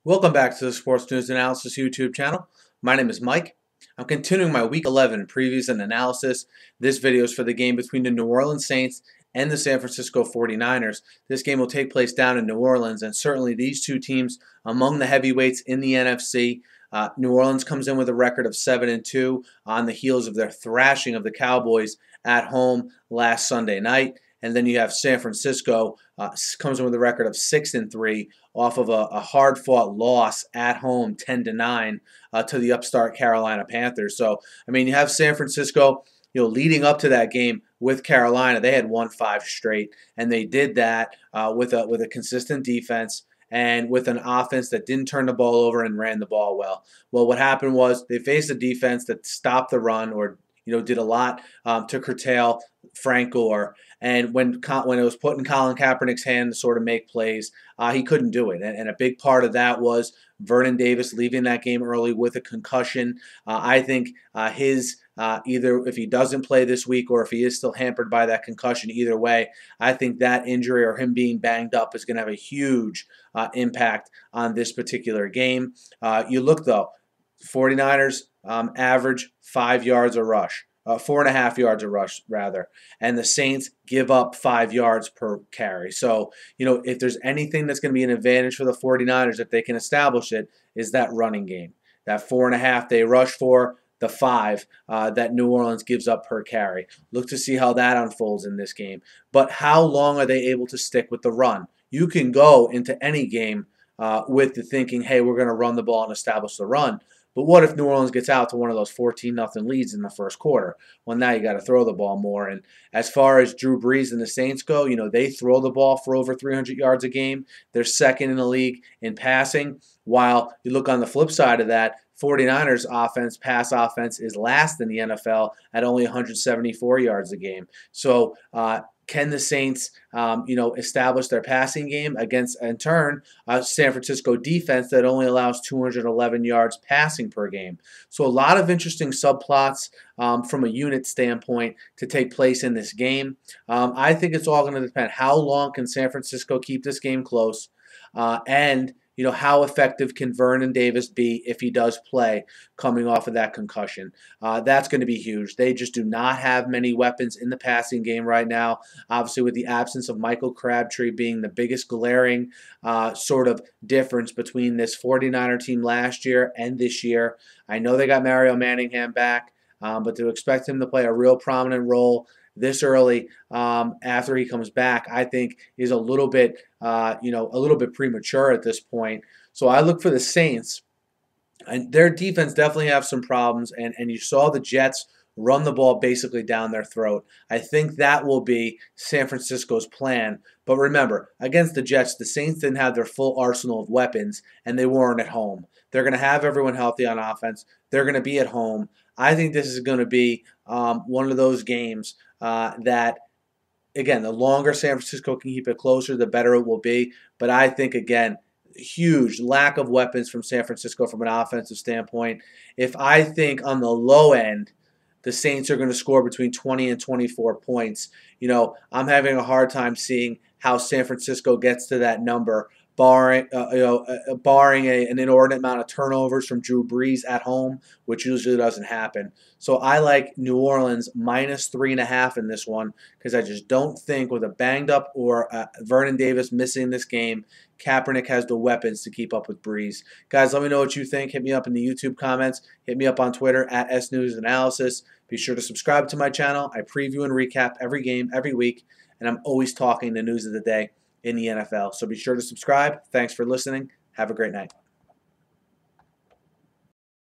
Welcome back to the Sports News Analysis YouTube channel. My name is Mike. I'm continuing my Week 11 previews and analysis. This video is for the game between the New Orleans Saints and the San Francisco 49ers. This game will take place down in New Orleans, and certainly these two teams among the heavyweights in the NFC. New Orleans comes in with a record of 7-2 on the heels of their thrashing of the Cowboys at home last Sunday night. And then you have San Francisco comes in with a record of 6-3 off of a hard-fought loss at home, 10-9 to the upstart Carolina Panthers. So, I mean, you have San Francisco, leading up to that game with Carolina, they had won 5 straight, and they did that with a consistent defense and with an offense that didn't turn the ball over and ran the ball well. Well, what happened was they faced a defense that stopped the run or did a lot to curtail Frank Gore. And when it was put in Colin Kaepernick's hand to sort of make plays, he couldn't do it. And a big part of that was Vernon Davis leaving that game early with a concussion. I think either if he doesn't play this week or if he is still hampered by that concussion, either way, I think that injury or him being banged up is going to have a huge impact on this particular game. You look, though, 49ers average 5 yards a rush. 4.5 yards a rush, rather. And the Saints give up 5 yards per carry. So, if there's anything that's going to be an advantage for the 49ers, if they can establish it, is that running game. That 4.5 they rush for, the 5 that New Orleans gives up per carry. Look to see how that unfolds in this game. But how long are they able to stick with the run? You can go into any game with the thinking, hey, we're going to run the ball and establish the run. But what if New Orleans gets out to one of those 14-0 leads in the first quarter? Well, now you got to throw the ball more. And as far as Drew Brees and the Saints go, they throw the ball for over 300 yards a game. They're second in the league in passing. While you look on the flip side of that, 49ers pass offense, is last in the NFL at only 174 yards a game. So, can the Saints, establish their passing game against, in turn, San Francisco defense that only allows 211 yards passing per game? So a lot of interesting subplots from a unit standpoint to take place in this game. I think it's all going to depend. How long can San Francisco keep this game close? And how effective can Vernon Davis be if he does play coming off of that concussion? That's going to be huge. They just do not have many weapons in the passing game right now. Obviously, with the absence of Michael Crabtree being the biggest glaring sort of difference between this 49er team last year and this year. I know they got Mario Manningham back, but to expect him to play a real prominent role this early after he comes back, I think is a little bit premature at this point. So I look for the Saints, and their defense definitely have some problems, and you saw the Jets run the ball basically down their throat. I think that will be San Francisco's plan. But remember, against the Jets, the Saints didn't have their full arsenal of weapons, and they weren't at home. They're going to have everyone healthy on offense. They're going to be at home. I think this is going to be one of those games that, again, the longer San Francisco can keep it closer, the better it will be. But I think, again, huge lack of weapons from San Francisco from an offensive standpoint. If I think on the low end, the Saints are going to score between 20 and 24 points, I'm having a hard time seeing how San Francisco gets to that number, barring an inordinate amount of turnovers from Drew Brees at home, which usually doesn't happen. So I like New Orleans minus 3.5 in this one because I just don't think with a banged up or Vernon Davis missing this game, Kaepernick has the weapons to keep up with Brees. Guys, let me know what you think. Hit me up in the YouTube comments. Hit me up on Twitter at SNewsAnalysis. Be sure to subscribe to my channel. I preview and recap every game every week, and I'm always talking the news of the day in the NFL. So be sure to subscribe. Thanks for listening. Have a great night.